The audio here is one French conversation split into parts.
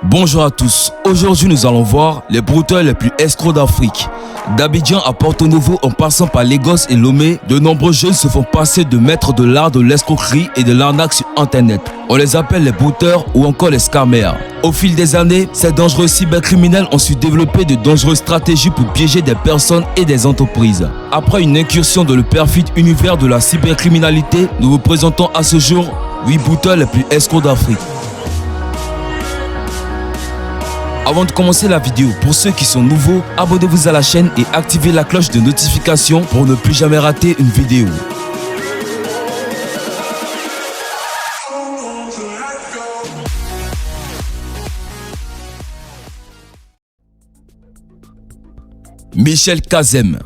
Bonjour à tous, aujourd'hui nous allons voir les brouteurs les plus escrocs d'Afrique. D'Abidjan à Porto Novo en passant par Lagos et Lomé, de nombreux jeunes se font passer de maîtres de l'art de l'escroquerie et de l'arnaque sur internet. On les appelle les brouteurs ou encore les scammers. Au fil des années, ces dangereux cybercriminels ont su développer de dangereuses stratégies pour piéger des personnes et des entreprises. Après une incursion dans le perfide univers de la cybercriminalité, nous vous présentons à ce jour 8 brouteurs les plus escrocs d'Afrique. Avant de commencer la vidéo, pour ceux qui sont nouveaux, abonnez-vous à la chaîne et activez la cloche de notification pour ne plus jamais rater une vidéo. Michel Kazem.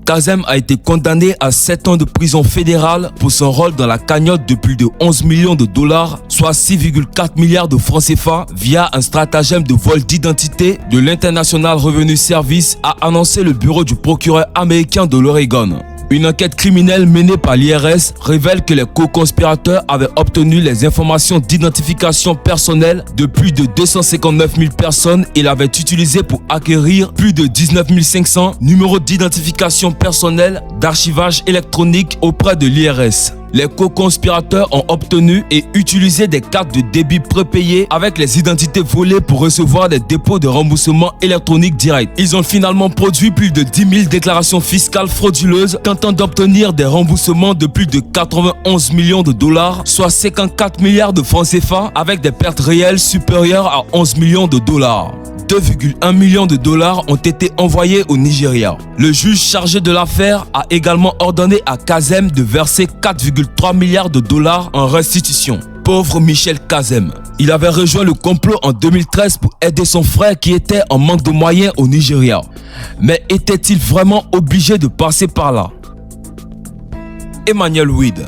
Kazem a été condamné à 7 ans de prison fédérale pour son rôle dans la cagnotte de plus de 11 millions de dollars, soit 6,4 milliards de francs CFA, via un stratagème de vol d'identité de l'International Revenue Service, a annoncé le bureau du procureur américain de l'Oregon. Une enquête criminelle menée par l'IRS révèle que les co-conspirateurs avaient obtenu les informations d'identification personnelle de plus de 259 000 personnes et l'avaient utilisé pour acquérir plus de 19 500 numéros d'identification personnelle d'archivage électronique auprès de l'IRS. Les co-conspirateurs ont obtenu et utilisé des cartes de débit prépayées avec les identités volées pour recevoir des dépôts de remboursement électronique direct. Ils ont finalement produit plus de 10 000 déclarations fiscales frauduleuses tentant d'obtenir des remboursements de plus de 91 millions de dollars, soit 54 milliards de francs CFA, avec des pertes réelles supérieures à 11 millions de dollars. 2,1 millions de dollars ont été envoyés au Nigeria. Le juge chargé de l'affaire a également ordonné à Kazem de verser 4,3 milliards de dollars en restitution. Pauvre Michel Kazem. Il avait rejoint le complot en 2013 pour aider son frère qui était en manque de moyens au Nigeria. Mais était-il vraiment obligé de passer par là? Emmanuel Weed.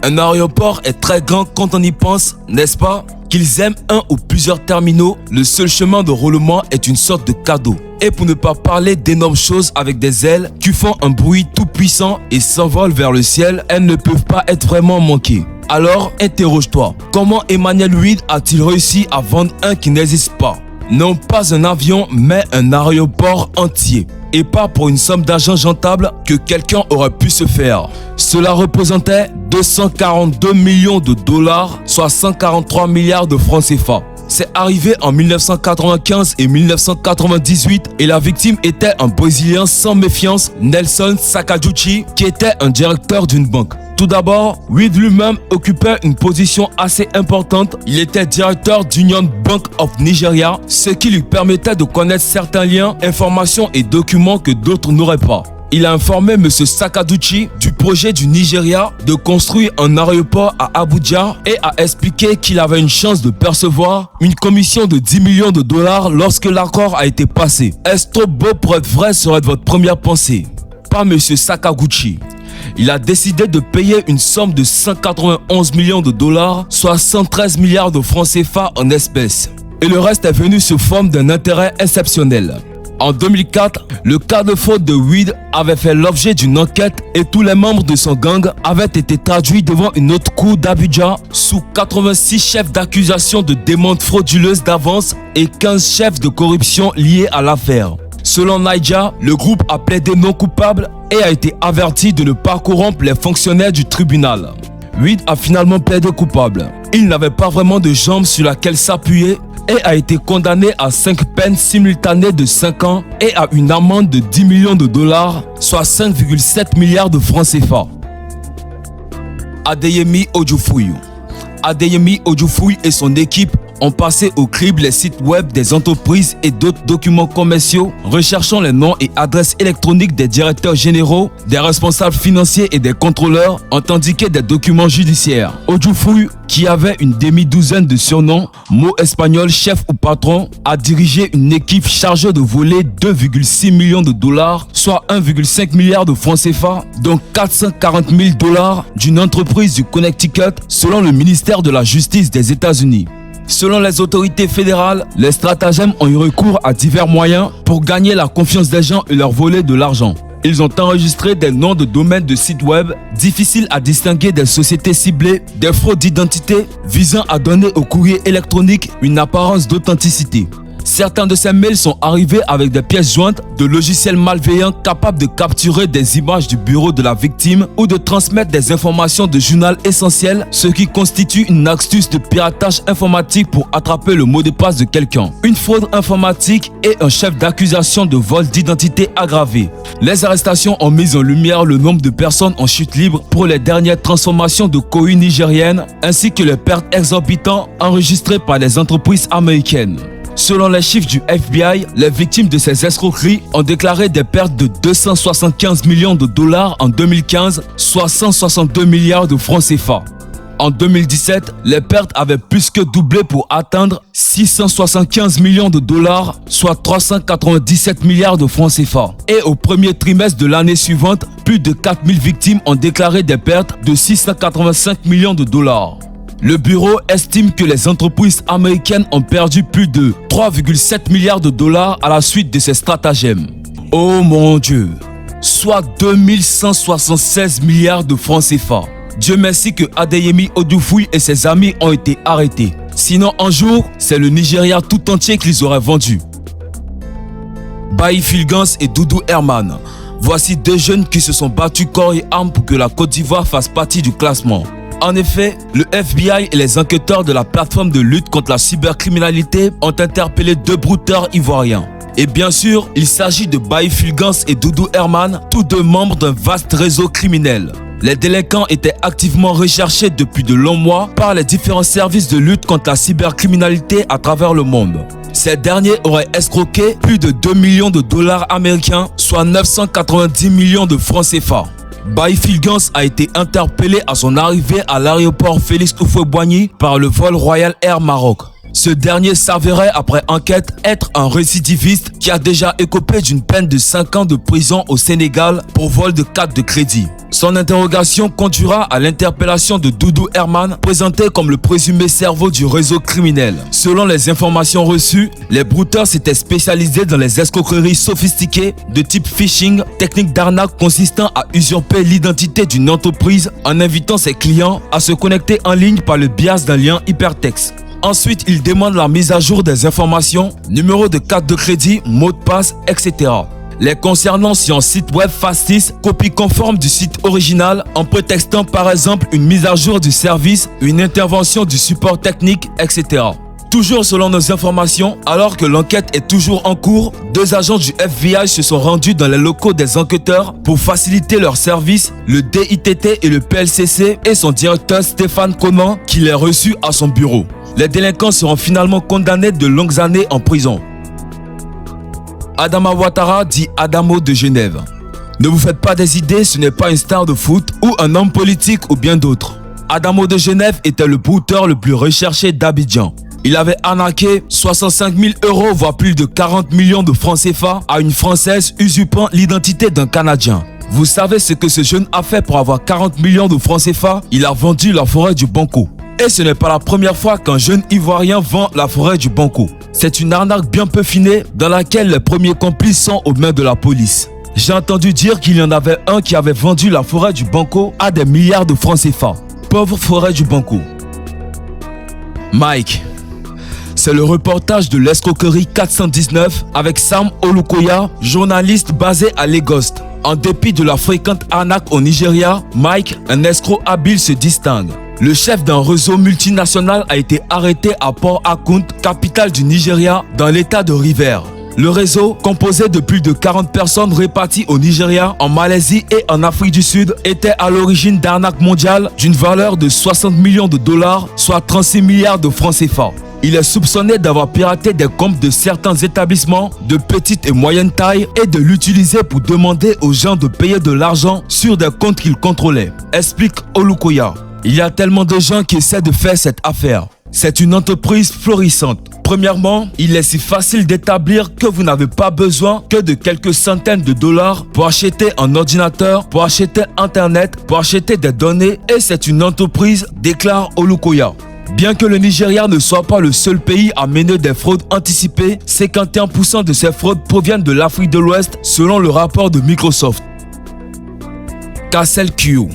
Un aéroport est très grand quand on y pense, n'est-ce pas? Qu'ils aiment un ou plusieurs terminaux, le seul chemin de roulement est une sorte de cadeau. Et pour ne pas parler d'énormes choses avec des ailes qui font un bruit tout puissant et s'envolent vers le ciel, elles ne peuvent pas être vraiment manquées. Alors, interroge-toi, comment Emmanuel Weed a-t-il réussi à vendre un qui n'existe pas? Non pas un avion, mais un aéroport entier. Et pas pour une somme d'argent rentable que quelqu'un aurait pu se faire. Cela représentait 242 millions de dollars, soit 143 milliards de francs CFA. C'est arrivé en 1995 et 1998 et la victime était un Brésilien sans méfiance, Nelson Sakaguchi, qui était un directeur d'une banque. Tout d'abord, Weed lui-même occupait une position assez importante. Il était directeur d'Union Bank of Nigeria, ce qui lui permettait de connaître certains liens, informations et documents que d'autres n'auraient pas. Il a informé M. Sakaguchi du projet du Nigeria de construire un aéroport à Abuja et a expliqué qu'il avait une chance de percevoir une commission de 10 millions de dollars lorsque l'accord a été passé. Est-ce trop beau pour être vrai serait votre première pensée? Pas M. Sakaguchi. Il a décidé de payer une somme de 191 millions de dollars, soit 113 milliards de francs CFA en espèces. Et le reste est venu sous forme d'un intérêt exceptionnel. En 2004, le cas de fraude de Weed avait fait l'objet d'une enquête et tous les membres de son gang avaient été traduits devant une haute cour d'Abuja sous 86 chefs d'accusation de demandes frauduleuses d'avance et 15 chefs de corruption liés à l'affaire. Selon Naija, le groupe a plaidé non coupable et a été averti de ne pas corrompre les fonctionnaires du tribunal. Weed a finalement plaidé coupable. Il n'avait pas vraiment de jambes sur laquelle s'appuyer et a été condamné à 5 peines simultanées de 5 ans et à une amende de 10 millions de dollars, soit 5,7 milliards de francs CFA. Adeyemi Ojufuyi. Adeyemi Ojufuyi et son équipe ont passé au crible les sites web des entreprises et d'autres documents commerciaux, recherchant les noms et adresses électroniques des directeurs généraux, des responsables financiers et des contrôleurs, ont indiqué des documents judiciaires. Ojufuyi, qui avait une demi-douzaine de surnoms, mot espagnol chef ou patron, a dirigé une équipe chargée de voler 2,6 millions de dollars, soit 1,5 milliard de francs CFA, dont 440 000 dollars d'une entreprise du Connecticut, selon le ministère de la Justice des États-Unis. Selon les autorités fédérales, les stratagèmes ont eu recours à divers moyens pour gagner la confiance des gens et leur voler de l'argent. Ils ont enregistré des noms de domaines de sites web difficiles à distinguer des sociétés ciblées, des fraudes d'identité visant à donner au courrier électronique une apparence d'authenticité. Certains de ces mails sont arrivés avec des pièces jointes de logiciels malveillants capables de capturer des images du bureau de la victime ou de transmettre des informations de journal essentiel, ce qui constitue une astuce de piratage informatique pour attraper le mot de passe de quelqu'un. Une fraude informatique et un chef d'accusation de vol d'identité aggravé. Les arrestations ont mis en lumière le nombre de personnes en chute libre pour les dernières transformations de cohue nigériennes ainsi que les pertes exorbitantes enregistrées par les entreprises américaines. Selon les chiffres du FBI, les victimes de ces escroqueries ont déclaré des pertes de 275 millions de dollars en 2015, soit 162 milliards de francs CFA. En 2017, les pertes avaient plus que doublé pour atteindre 675 millions de dollars, soit 397 milliards de francs CFA. Et au premier trimestre de l'année suivante, plus de 4000 victimes ont déclaré des pertes de 685 millions de dollars. Le bureau estime que les entreprises américaines ont perdu plus de 3,7 milliards de dollars à la suite de ces stratagèmes. Oh mon Dieu! Soit 2176 milliards de francs CFA. Dieu merci que Adeyemi Odufuyi et ses amis ont été arrêtés. Sinon un jour, c'est le Nigeria tout entier qu'ils auraient vendu. Bailly Fulgence et Doudou Herman. Voici deux jeunes qui se sont battus corps et âme pour que la Côte d'Ivoire fasse partie du classement. En effet, le FBI et les enquêteurs de la plateforme de lutte contre la cybercriminalité ont interpellé deux brouteurs ivoiriens. Et bien sûr, il s'agit de Bailly Fulgence et Doudou Herman, tous deux membres d'un vaste réseau criminel. Les délinquants étaient activement recherchés depuis de longs mois par les différents services de lutte contre la cybercriminalité à travers le monde. Ces derniers auraient escroqué plus de 2 millions de dollars américains, soit 990 millions de francs CFA. Bailly Fulgence a été interpellé à son arrivée à l'aéroport Félix Houphouët-Boigny par le vol Royal Air Maroc. Ce dernier s'avérait après enquête être un récidiviste qui a déjà écopé d'une peine de 5 ans de prison au Sénégal pour vol de carte de crédit. Son interrogation conduira à l'interpellation de Doudou Herman, présenté comme le présumé cerveau du réseau criminel. Selon les informations reçues, les brouteurs s'étaient spécialisés dans les escroqueries sophistiquées de type phishing, technique d'arnaque consistant à usurper l'identité d'une entreprise en invitant ses clients à se connecter en ligne par le biais d'un lien hypertexte. Ensuite, ils demandent la mise à jour des informations, numéro de carte de crédit, mot de passe, etc. Les concernant sur un site web factice, copie conforme du site original en prétextant par exemple une mise à jour du service, une intervention du support technique, etc. Toujours selon nos informations, alors que l'enquête est toujours en cours, deux agents du FBI se sont rendus dans les locaux des enquêteurs pour faciliter leur service, le DITT et le PLCC et son directeur Stéphane Conan qui les reçut à son bureau. Les délinquants seront finalement condamnés de longues années en prison. Adama Ouattara dit Adamo de Genève. Ne vous faites pas des idées, ce n'est pas une star de foot ou un homme politique ou bien d'autres. Adamo de Genève était le brouteur le plus recherché d'Abidjan. Il avait arnaqué 65 000 €, voire plus de 40 millions de francs CFA à une Française usurpant l'identité d'un Canadien. Vous savez ce que ce jeune a fait pour avoir 40 millions de francs CFA? Il a vendu la forêt du Banco. Et ce n'est pas la première fois qu'un jeune Ivoirien vend la forêt du Banco. C'est une arnaque bien peaufinée dans laquelle les premiers complices sont aux mains de la police. J'ai entendu dire qu'il y en avait un qui avait vendu la forêt du Banco à des milliards de francs CFA. Pauvre forêt du Banco. Mike. C'est le reportage de l'escroquerie 419 avec Sam Olukoya, journaliste basé à Lagos. En dépit de la fréquente arnaque au Nigeria, Mike, un escroc habile, se distingue. Le chef d'un réseau multinational a été arrêté à Port Harcourt, capitale du Nigeria, dans l'état de Rivers. Le réseau, composé de plus de 40 personnes réparties au Nigeria, en Malaisie et en Afrique du Sud, était à l'origine d'arnaques mondiales d'une valeur de 60 millions de dollars, soit 36 milliards de francs CFA. Il est soupçonné d'avoir piraté des comptes de certains établissements de petite et moyenne taille et de l'utiliser pour demander aux gens de payer de l'argent sur des comptes qu'il contrôlait, explique Olukoya. Il y a tellement de gens qui essaient de faire cette affaire. C'est une entreprise florissante. Premièrement, il est si facile d'établir que vous n'avez pas besoin que de quelques centaines de dollars pour acheter un ordinateur, pour acheter Internet, pour acheter des données et c'est une entreprise, déclare Olukoya. Bien que le Nigeria ne soit pas le seul pays à mener des fraudes anticipées, 51% de ces fraudes proviennent de l'Afrique de l'Ouest selon le rapport de Microsoft. Castle Kyo.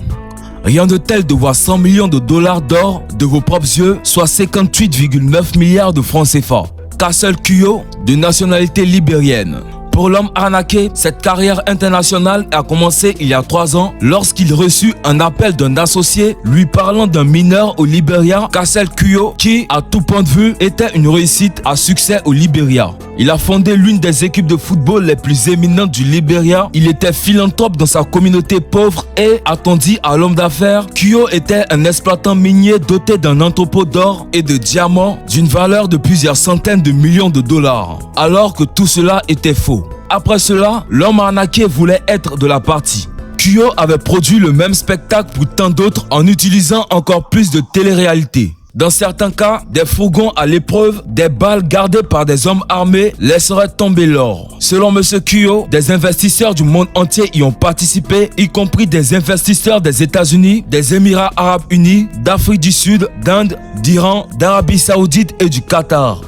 Rien de tel de voir 100 millions de dollars d'or de vos propres yeux, soit 58,9 milliards de francs CFA. Castle Kyo, de nationalité libérienne. Pour l'homme arnaqué, cette carrière internationale a commencé il y a 3 ans lorsqu'il reçut un appel d'un associé lui parlant d'un mineur au Libéria, Castle Kyo, qui, à tout point de vue, était une réussite à succès au Libéria. Il a fondé l'une des équipes de football les plus éminentes du Libéria. Il était philanthrope dans sa communauté pauvre et, a-t-on dit à l'homme d'affaires, Kyo était un exploitant minier doté d'un entrepôt d'or et de diamants d'une valeur de plusieurs centaines de millions de dollars. Alors que tout cela était faux. Après cela, l'homme arnaqué voulait être de la partie. Kyo avait produit le même spectacle pour tant d'autres en utilisant encore plus de télé-réalité. Dans certains cas, des fourgons à l'épreuve, des balles gardées par des hommes armés laisseraient tomber l'or. Selon M. Kyo, des investisseurs du monde entier y ont participé, y compris des investisseurs des États-Unis, des Émirats Arabes Unis, d'Afrique du Sud, d'Inde, d'Iran, d'Arabie Saoudite et du Qatar.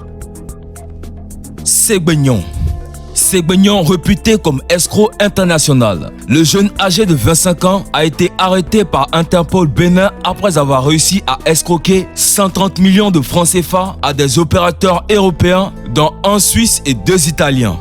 Segbegnon. Segbegnon, réputé comme escroc international. Le jeune âgé de 25 ans a été arrêté par Interpol Bénin après avoir réussi à escroquer 130 millions de francs CFA à des opérateurs européens, dont un Suisse et 2 Italiens.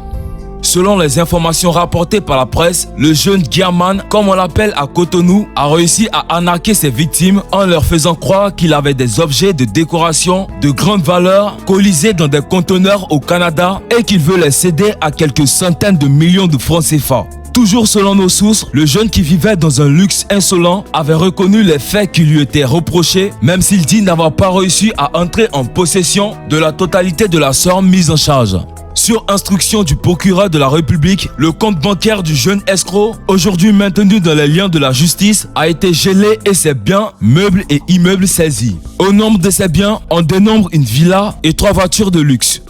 Selon les informations rapportées par la presse, le jeune Guerman, comme on l'appelle à Cotonou, a réussi à arnaquer ses victimes en leur faisant croire qu'il avait des objets de décoration de grande valeur colisés dans des conteneurs au Canada et qu'il veut les céder à quelques centaines de millions de francs CFA. Toujours selon nos sources, le jeune qui vivait dans un luxe insolent avait reconnu les faits qui lui étaient reprochés, même s'il dit n'avoir pas réussi à entrer en possession de la totalité de la somme mise en charge. Sur instruction du procureur de la République, le compte bancaire du jeune escroc, aujourd'hui maintenu dans les liens de la justice, a été gelé et ses biens, meubles et immeubles saisis. Au nombre de ses biens, on dénombre une villa et 3 voitures de luxe.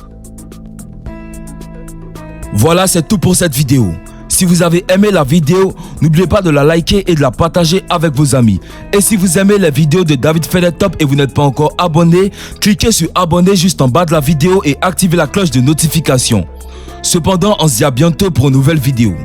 Voilà, c'est tout pour cette vidéo. Si vous avez aimé la vidéo, n'oubliez pas de la liker et de la partager avec vos amis. Et si vous aimez les vidéos de David fait les top et vous n'êtes pas encore abonné, cliquez sur abonner juste en bas de la vidéo et activez la cloche de notification. Cependant, on se dit à bientôt pour une nouvelle vidéo.